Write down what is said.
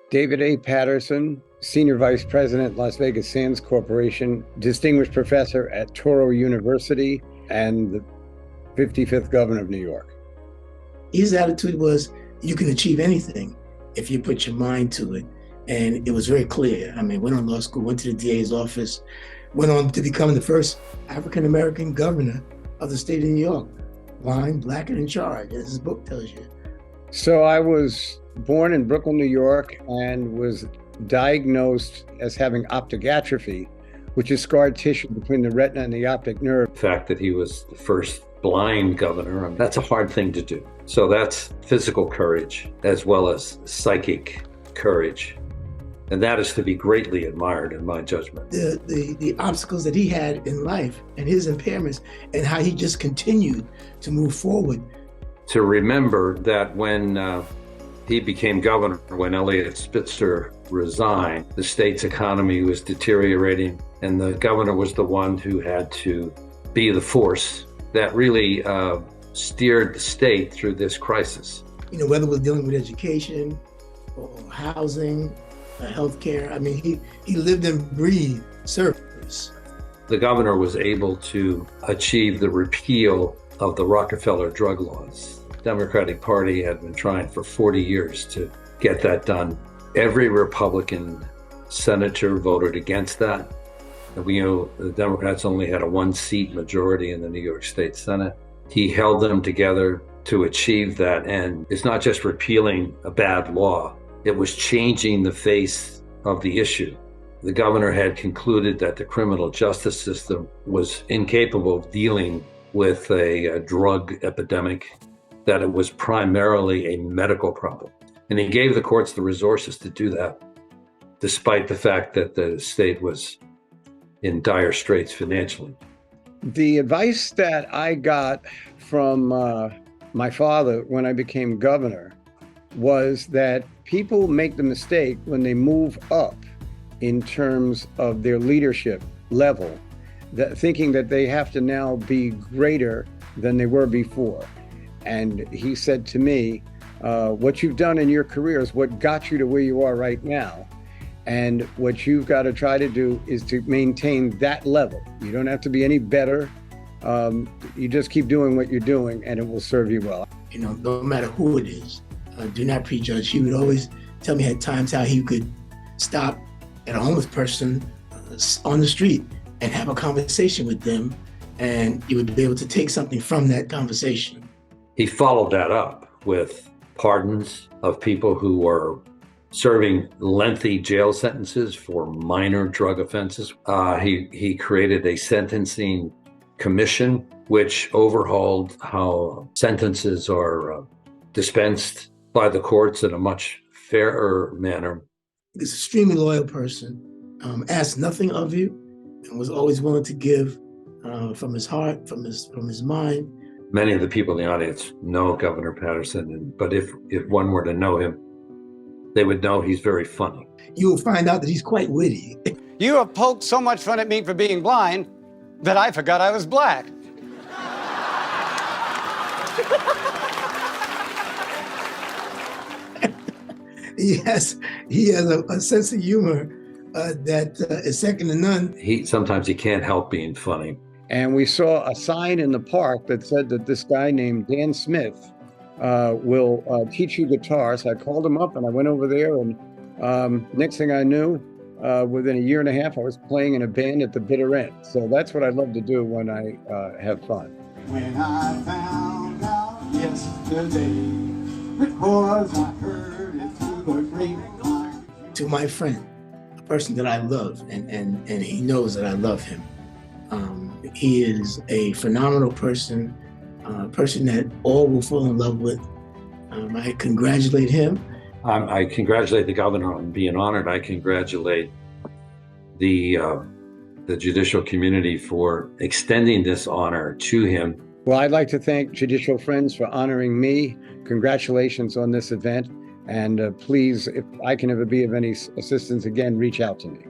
David A. Paterson, Senior Vice President, Las Vegas Sands Corporation, Distinguished Professor at Touro University, and the 55th Governor of New York. His attitude was, you can achieve anything if you put your mind to it. And it was very clear. I mean, went on law school, went to the DA's office, went on to become the first African-American governor of the state of New York. Blind, black, and in charge, as his book tells you. So I was born in Brooklyn, New York, and was diagnosed as having optic atrophy, which is scarred tissue between the retina and the optic nerve. The fact that he was the first blind governor, I mean, that's a hard thing to do. So that's physical courage as well as psychic courage. And that is to be greatly admired in my judgment. The obstacles that he had in life and his impairments and how he just continued to move forward. To remember that when he became governor, when Eliot Spitzer resigned, the state's economy was deteriorating, and the governor was the one who had to be the force that really steered the state through this crisis. You know, whether we're dealing with education or housing, healthcare, I mean, he lived and breathed service. The governor was able to achieve the repeal of the Rockefeller drug laws. The Democratic Party had been trying for 40 years to get that done. Every Republican senator voted against that. And we know the Democrats only had a 1-seat majority in the New York State Senate. He held them together to achieve that. And it's not just repealing a bad law, it was changing the face of the issue. The governor had concluded that the criminal justice system was incapable of dealing with a drug epidemic, that it was primarily a medical problem. And he gave the courts the resources to do that, despite the fact that the state was in dire straits financially. The advice that I got from my father when I became governor was that people make the mistake when they move up in terms of their leadership level, that thinking that they have to now be greater than they were before. And he said to me, what you've done in your career is what got you to where you are right now. And what you've got to try to do is to maintain that level. You don't have to be any better. You just keep doing what you're doing and it will serve you well. You know, no matter who it is, do not prejudge. He would always tell me at times how he could stop at a homeless person on the street and have a conversation with them, and you would be able to take something from that conversation. He followed that up with pardons of people who were serving lengthy jail sentences for minor drug offenses. He created a sentencing commission which overhauled how sentences are dispensed by the courts in a much fairer manner. He's an extremely loyal person, asked nothing of you, and was always willing to give from his heart, from his mind. Many of the people in the audience know Governor Paterson, but if one were to know him, they would know he's very funny. You will find out that he's quite witty. You have poked so much fun at me for being blind that I forgot I was black. He has a sense of humor that is second to none. Sometimes he can't help being funny. And we saw a sign in the park that said that this guy named Dan Smith will teach you guitar. So I called him up and I went over there, and next thing I knew, within a year and a half, I was playing in a band at the bitter end. So that's what I love to do when I have fun. When I found out yesterday, because I heard it through the grapevine. To my friend, a person that I love, and he knows that I love him. He is a phenomenal person, a person that all will fall in love with. I congratulate him. I congratulate the governor on being honored. I congratulate the judicial community for extending this honor to him. Well, I'd like to thank Judicial Friends for honoring me. Congratulations on this event. And please, if I can ever be of any assistance again, reach out to me.